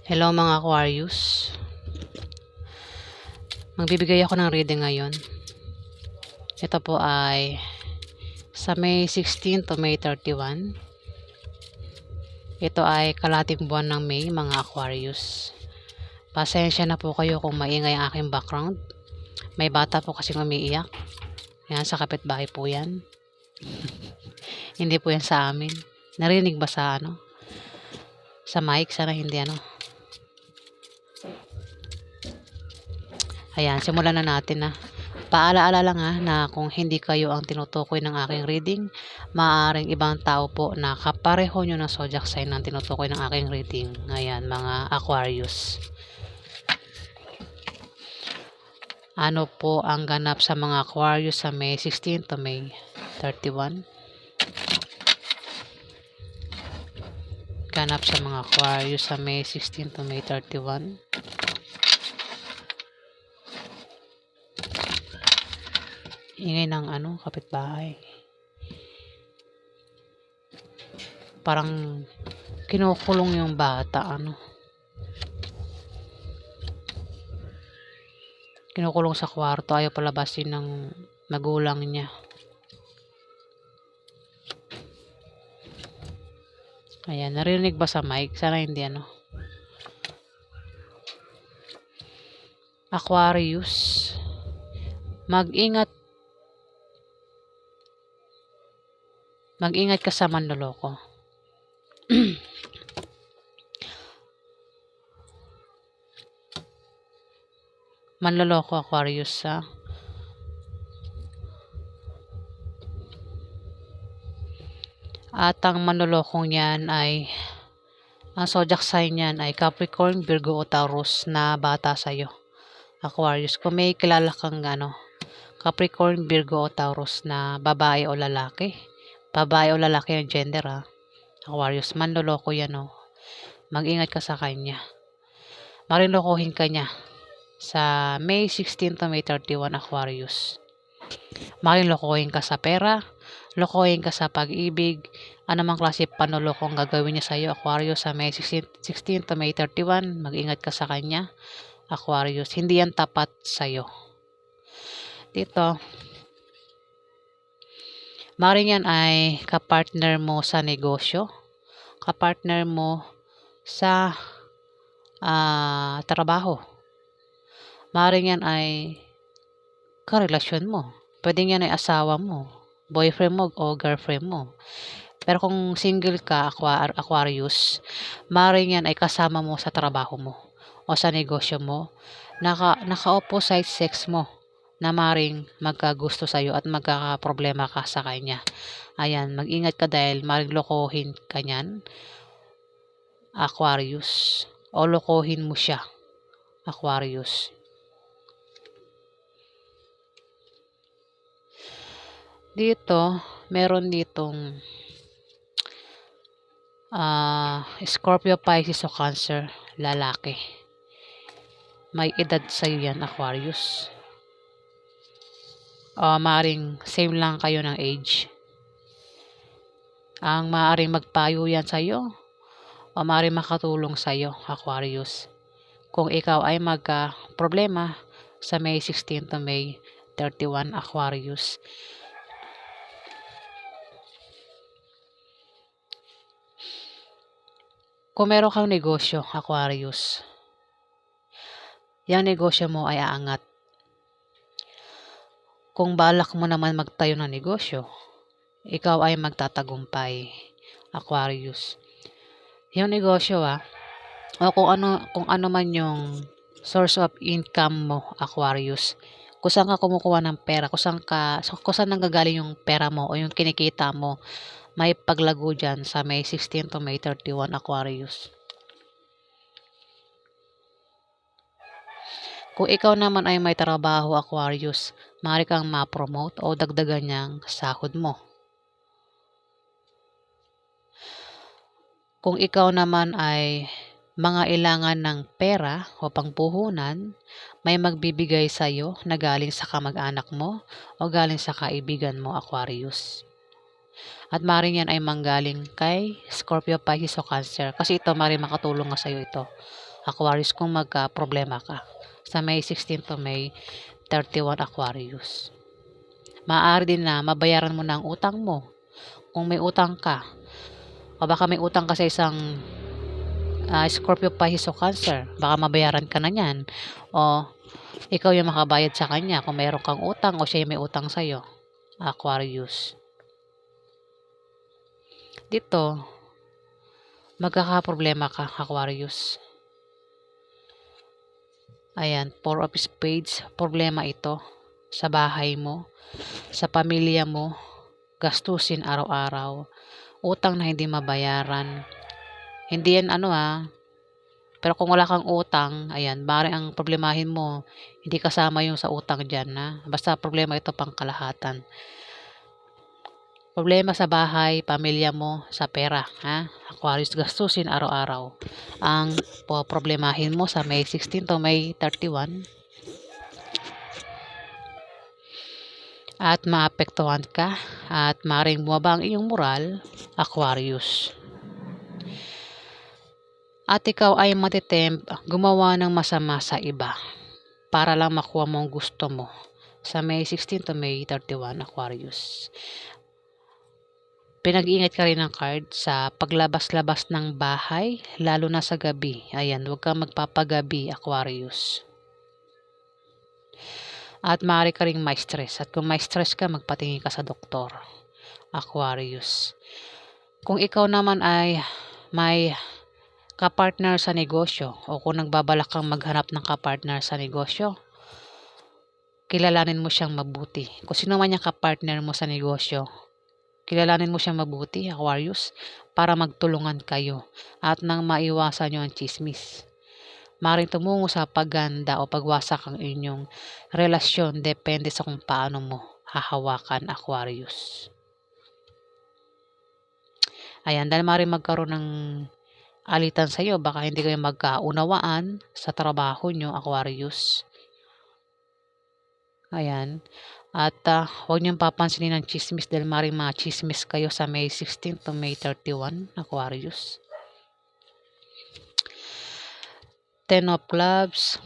Hello mga Aquarius. Magbibigay ako ng reading ngayon. Ito po ay sa May 16 to May 31. Ito ay kalating buwan ng May mga Aquarius. Pasensya na po kayo kung maingay ang aking background. May bata po kasing umiiyak. Yan, sa kapitbahay po yan. Hindi po yan sa amin. Narinig ba sa sa mic? Sana hindi Ayan, simulan na natin na. Paalaala lang na kung hindi kayo ang tinutukoy ng aking reading, maaaring ibang tao po na kapareho nyo ng zodiac sign ang tinutukoy ng aking reading. Ayan, mga Aquarius. Ano po ang ganap sa mga Aquarius sa May 16 to May 31? Ganap sa mga Aquarius sa May 16 to May 31. Ingay ng kapitbahay. Parang kinukulong yung bata, kinukulong sa kwarto, ayaw palabasin ng magulang niya. Ayan, narinig ba sa mic? Sana hindi Aquarius, mag-ingat ka sa manloloko. Manloloko, Aquarius, At ang manlolokong yan ay, ang zodiac sign yan ay Capricorn, Virgo o Taurus na bata sa'yo, Aquarius. Kung may kilala kang Capricorn, Virgo o Taurus na babae o lalaki ang gender, Aquarius, manloloko yan, mag-ingat ka sa kanya. Marilokohin ka niya sa May 16 to May 31, Aquarius. Marilokohin ka sa pera, lokohin ka sa pag-ibig, anumang klase panlolokong gagawin niya sa iyo, Aquarius, sa May 16 to May 31, mag-ingat ka sa kanya, Aquarius. Hindi yan tapat sa iyo. Dito, maaaring yan ay kapartner mo sa negosyo, kapartner mo sa trabaho. Maaaring yan ay karelasyon mo. Pwedeng yan ay asawa mo, boyfriend mo o girlfriend mo. Pero kung single ka, Aquarius, maaaring yan ay kasama mo sa trabaho mo o sa negosyo mo, naka-opposite sex mo, na maring magkagusto sa iyo at magkakaproblema ka sa kanya. Ayan, mag-ingat ka dahil maring lokohin ka niyan, Aquarius, o lokohin mo siya, Aquarius. Dito, meron ditong Scorpio, Pisces o Cancer, lalaki. May edad sa iyo yan, Aquarius. Maaring same lang kayo ng age. Ang maaring magpayo yan sa iyo o maaring makatulong sa iyo, Aquarius, kung ikaw ay magka-problema sa May 16 to May 31, Aquarius. Kung meron kang negosyo, Aquarius, yung negosyo mo ay aangat. Kung balak mo naman magtayo ng negosyo, ikaw ay magtatagumpay, Aquarius. Yung negosyo o kung ano man yung source of income mo, Aquarius, kung saan ka kumukuha ng pera, kung saan nanggagaling yung pera mo o yung kinikita mo, may paglago dyan sa May 16 to May 31, Aquarius. Kung ikaw naman ay may trabaho, Aquarius, maaari kang ma-promote o dagdagan niyang sahod mo. Kung ikaw naman ay mangailangan ng pera o pangpuhunan, may magbibigay sa iyo na galing sa kamag-anak mo o galing sa kaibigan mo, Aquarius. At maaaring yan ay manggaling kay Scorpio, Pisces o Cancer, kasi ito maaaring makatulong nga sa iyo ito, Aquarius, kung magka-problema ka. Sa May 16 to May 31, Aquarius. Maaari din na mabayaran mo na ang utang mo. Kung may utang ka, o baka may utang ka sa isang Scorpio, Pisces o Cancer, baka mabayaran ka na niyan. O ikaw yung makabayad sa kanya kung mayroon kang utang o siya yung may utang sa'yo, Aquarius. Dito, magkakaproblema ka, Aquarius. Ayan, Four of Spades, problema ito sa bahay mo, sa pamilya mo, gastusin araw-araw, utang na hindi mabayaran. Hindi yan pero kung wala kang utang, ayan, bari ang problemahin mo, hindi kasama yung sa utang dyan, basta problema ito pang kalahatan. Problema sa bahay, pamilya mo, sa pera, Aquarius, gastusin araw-araw. Ang problemahin mo sa May 16 to May 31. At maapektuhan ka at maring bumaba ang iyong moral, Aquarius. At ikaw ay matitempt gumawa ng masama sa iba para lang makuha mo ang gusto mo sa May 16 to May 31, Aquarius. Pinag-iingat ka rin ng card sa paglabas-labas ng bahay, lalo na sa gabi. Ayan, huwag kang magpapagabi, Aquarius. At maaari ka ring may stress. At kung may stress ka, magpatingin ka sa doktor, Aquarius. Kung ikaw naman ay may kapartner sa negosyo o kung nagbabalak kang maghanap ng kapartner sa negosyo, kilalanin mo siyang mabuti. Kung sino man yung kapartner mo sa negosyo, kilalanin mo siyang mabuti, Aquarius, para magtulungan kayo at nang maiwasan nyo ang chismis. Maring tumungo sa pagganda o pagwasak ang inyong relasyon, depende sa kung paano mo hahawakan, Aquarius. Ayan, dahil maring magkaroon ng alitan sa iyo, baka hindi kayo magkaunawaan sa trabaho nyo, Aquarius. Ayan. At huwag niyong papansinin ng chismis dahil maring mga chismis kayo sa May 16 to May 31, Aquarius. 10 of Clubs.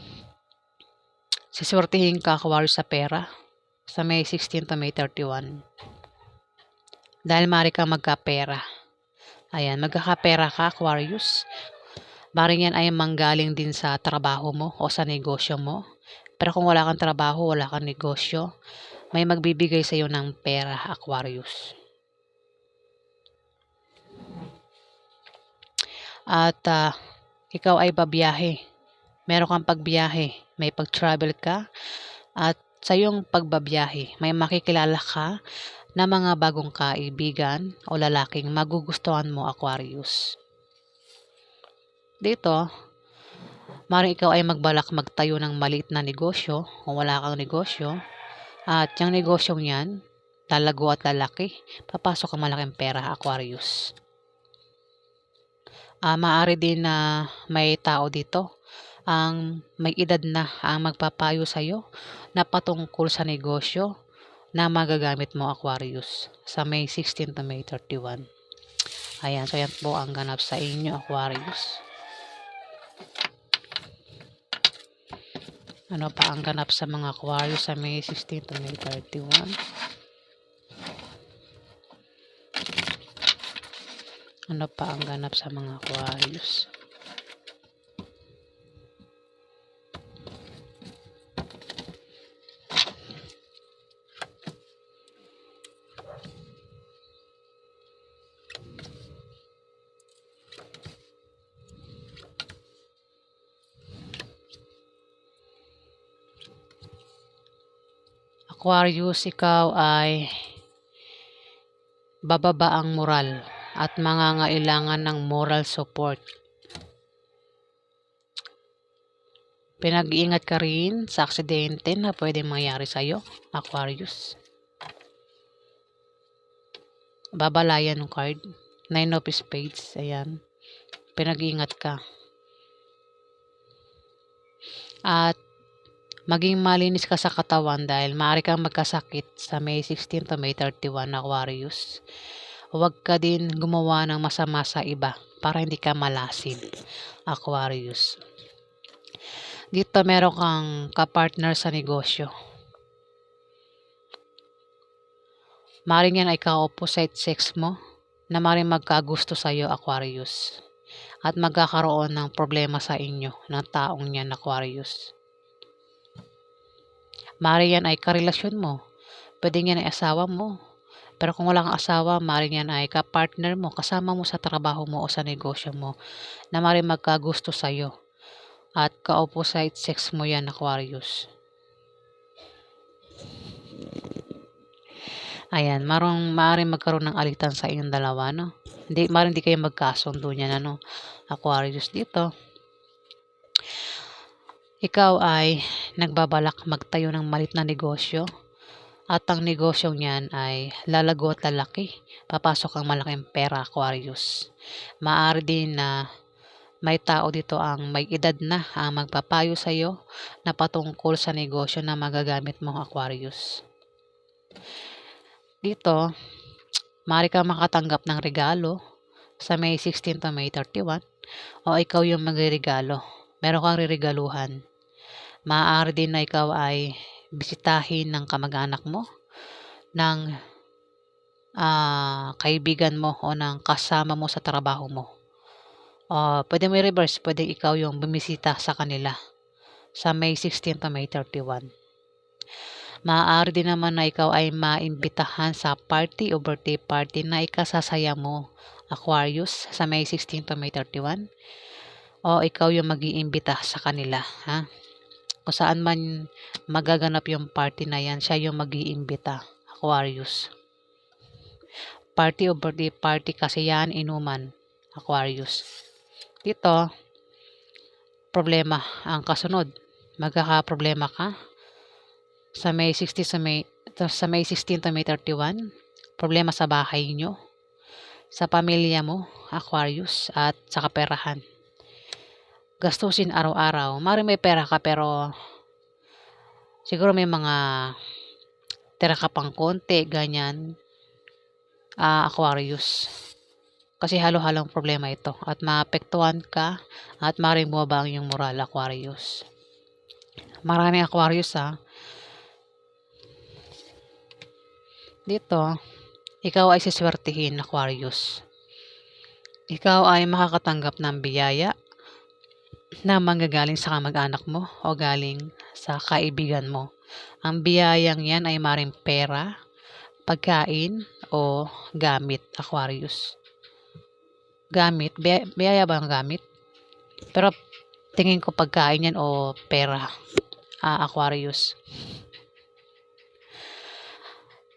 Siswertihin ka, Aquarius, sa pera sa May 16 to May 31. Dahil mari ka magkapera. Ayan, magkakapera ka, Aquarius. Maring yan ay manggaling din sa trabaho mo o sa negosyo mo. Pero kung wala kang trabaho, wala kang negosyo, may magbibigay sa iyo ng pera, Aquarius. At ikaw ay babiyahe. Meron kang pagbiyahe, may pag-travel ka, at sa iyong pagbabiyahe, may makikilala ka na mga bagong kaibigan o lalaking magugustuhan mo, Aquarius. Dito, maring ikaw ay magbalak magtayo ng maliit na negosyo o wala kang negosyo, at yung negosyong yan, lalago at lalaki, papasok ang malaking pera, Aquarius. Maaari din na may tao dito ang may edad na ang magpapayo sa iyo na patungkol sa negosyo na magagamit mo, Aquarius, sa May 16 to May 31. Ayan, so yan po ang ganap sa inyo, Aquarius. Ano pa ang ganap sa mga Aquarius sa May 16 to May 31? Ano pa ang ganap sa mga Aquarius? Aquarius, ikaw ay bababa ang moral at mangangailangan ng moral support. Pinag-iingat ka rin sa aksidente na pwede mangyari sa iyo, Aquarius. Babalayan ng card. 9 of Spades. Ayan. Pinag-iingat ka. At maging malinis ka sa katawan dahil maaari kang magkasakit sa May 16 to May 31, Aquarius. Huwag ka din gumawa ng masama sa iba para hindi ka malasin, Aquarius. Dito meron kang kapartner sa negosyo. Maring yan ay ka-opposite sex mo na maring magkagusto sa iyo, Aquarius. At magkakaroon ng problema sa inyo ng taong yan, Aquarius. Maring yan ay karelasyon mo. Pwedeng yan ay asawa mo. Pero kung wala kang asawa, maring yan ay kapartner mo, kasama mo sa trabaho mo o sa negosyo mo na maring magkagusto sa iyo. At ka-opposite sex mo yan, Aquarius. Ayan, maaaring magkaroon ng alitan sa inyong dalawa, no? Maaaring hindi kayo magkasundo niyan, ano? Aquarius dito. Ikaw ay nagbabalak magtayo ng malit na negosyo. At ang negosyo niyan ay lalago at lalaki. Papasok ang malaking pera, Aquarius. Maaari din na may tao dito ang may edad na ang magpapayo sa iyo na patungkol sa negosyo na magagamit mo, Aquarius. Dito, maaari kang makatanggap ng regalo sa May 16 to May 31 o ikaw yung magregalo. Meron kang riregaluhan. Maaari din na ikaw ay bisitahin ng kamag-anak mo, ng kaibigan mo o ng kasama mo sa trabaho mo. Pwede may reverse, pwede ikaw yung bumisita sa kanila sa May 16 to May 31. Maaari din naman na ikaw ay maimbitahan sa party o birthday party na ikasasaya mo, Aquarius, sa May 16 to May 31. O ikaw yung mag-iimbita sa kanila, ha? Kung saan man magaganap yung party na yan, siya yung mag-iimbita, Aquarius. Party o birthday party kasi yan, inuman, Aquarius. Dito, problema ang kasunod. Magkakaproblema ka sa May 16 to May 31, problema sa bahay nyo, sa pamilya mo, Aquarius, at sa kaperahan. Gastusin araw-araw. Maaaring may pera ka pero siguro may mga tira ka pang konti, ganyan, Aquarius. Kasi halo-halong problema ito at maapektuhan ka at maaaring bumaba ang iyong moral, Aquarius. Maraming Aquarius, Dito, ikaw ay siswertihin, Aquarius. Ikaw ay makakatanggap ng biyaya na manggagaling sa kamag-anak mo o galing sa kaibigan mo. Ang biyayang yan ay maring pera, pagkain o gamit, Aquarius. Gamit, biyaya ba ang gamit? Pero tingin ko pagkain yan o pera, Aquarius.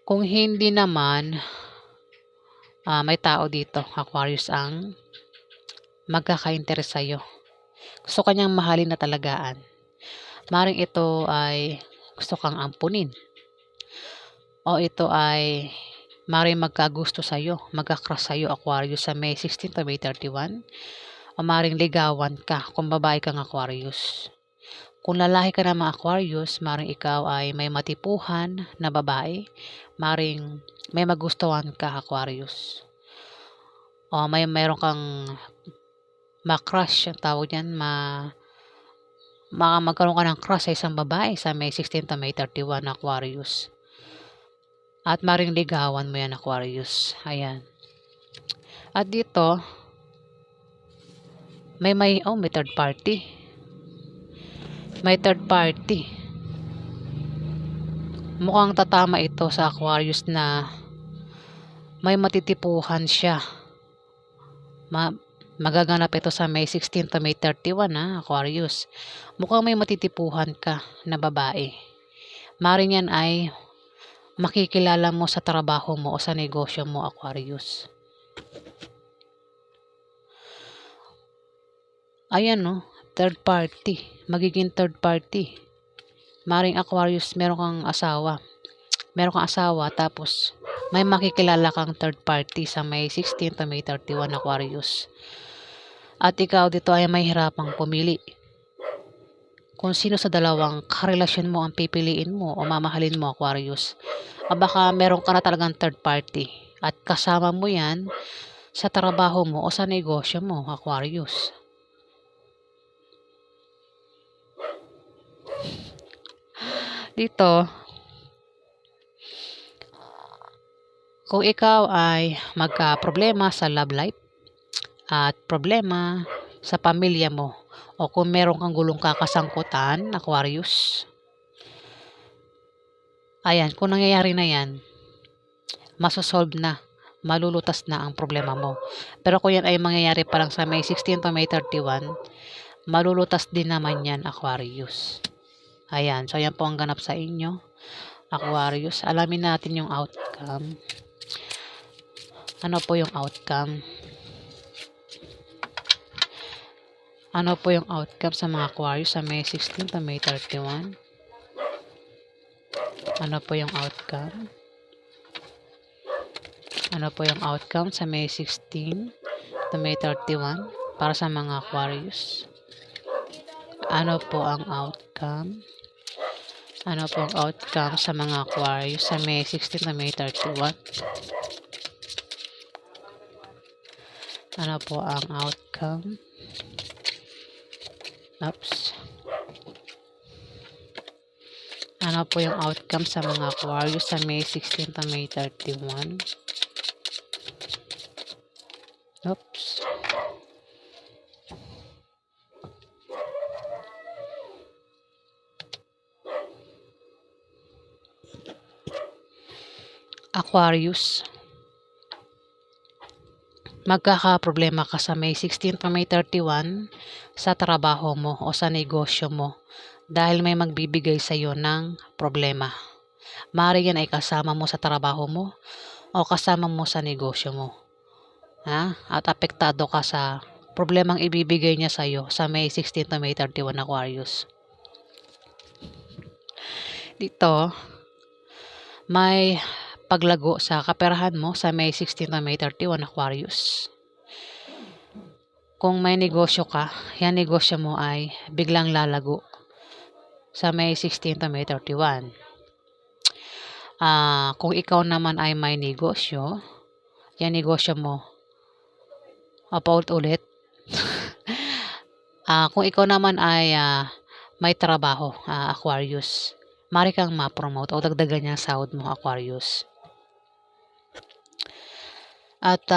Kung hindi naman, may tao dito, Aquarius, ang magkaka-interest sa'yo. Gusto kanyang mahalin na talagaan. Maring ito ay gusto kang ampunin. O ito ay maring magkagusto sa'yo, magka-crush sa'yo, Aquarius, sa May 16 to May 31. O maring ligawan ka kung babae kang Aquarius. Kung lalaki ka naman, Aquarius, maring ikaw ay may matipuhan na babae. Maring may magustuhan ka, Aquarius. O mayroon kang ma-crush, ang tawag yan, magkaroon ka ng crush sa isang babae sa May 16 to May 31, Aquarius. At maring ligawan mo yan, Aquarius. Ayan. At dito, may third party. May third party. Mukhang tatama ito sa Aquarius na may matitipuhan siya. Magaganap ito sa May 16 to May 31, Aquarius. Mukhang may matitipuhan ka na babae. Maring yan ay makikilala mo sa trabaho mo o sa negosyo mo, Aquarius. Ayan, no? Third party. Magiging third party. Maring Aquarius, meron kang asawa. Tapos may makikilala kang third party sa May 16 to May 31, Aquarius. At ikaw dito ay may hirapang pumili. Kung sino sa dalawang karelasyon mo ang pipiliin mo o mamahalin mo, Aquarius. Baka meron ka na talagang third party. At kasama mo yan Sa trabaho mo o sa negosyo mo, Aquarius? Dito, kung ikaw ay magka-problema sa love life at problema sa pamilya mo o kung meron kang gulong kakasangkutan, Aquarius, ayan, kung nangyayari na yan, masosolve na, malulutas na ang problema mo. Pero kung yan ay mangyayari pa lang sa May 16 to May 31, malulutas din naman yan, Aquarius. Ayan, so yan po ang ganap sa inyo, Aquarius. Alamin natin yung outcome. Ano po yung outcome? Ano po yung outcome sa mga Aquarius sa May 16 to May 31? Ano po yung outcome? Ano po yung outcome sa May 16 to May 31 para sa mga Aquarius? Ano po ang outcome? Ano po ang outcome sa mga Aquarius sa May 16 to May 31? Ano po ang outcome? Oops. Ano po yung outcome sa mga Aquarius sa May 16 to May 31? Oops. Aquarius, magkakaproblema ka sa May 16 to May 31 sa trabaho mo o sa negosyo mo dahil may magbibigay sa iyo ng problema. Maaari yan ay kasama mo sa trabaho mo o kasama mo sa negosyo mo. At apektado ka sa problemang ibibigay niya sa iyo sa May 16 to May 31, Aquarius. Dito, may paglago sa kaperahan mo sa May 16 to May 31, Aquarius. Kung may negosyo ka, yan negosyo mo ay biglang lalago sa May 16 to May 31. Kung ikaw naman ay may negosyo, yan negosyo mo, paulit-ulit. Kung ikaw naman ay may trabaho, Aquarius, maaari kang ma-promote o dagdagan niya sahod mo, Aquarius. At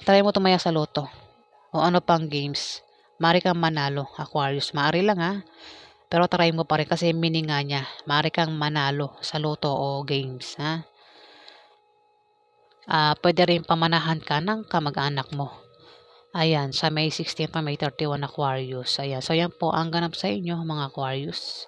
try mo tumaya sa loto o ano pang games. Maaari kang manalo, Aquarius. Maaari lang pero try mo pa rin kasi meaning nga niya. Maaari kang manalo sa loto o games. Pwede rin pamanahan ka ng kamag-anak mo. Ayan, sa May 16 to May 31, Aquarius. Ayan, so yan po ang ganap sa inyo, mga Aquarius.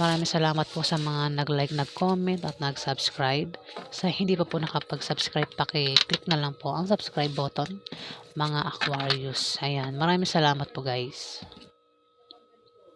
Maraming salamat po sa mga nag-like, nag-comment at nag-subscribe. Sa hindi pa po nakapag-subscribe, paki-click na lang po ang subscribe button, mga Aquarius. Ayan, maraming salamat po guys.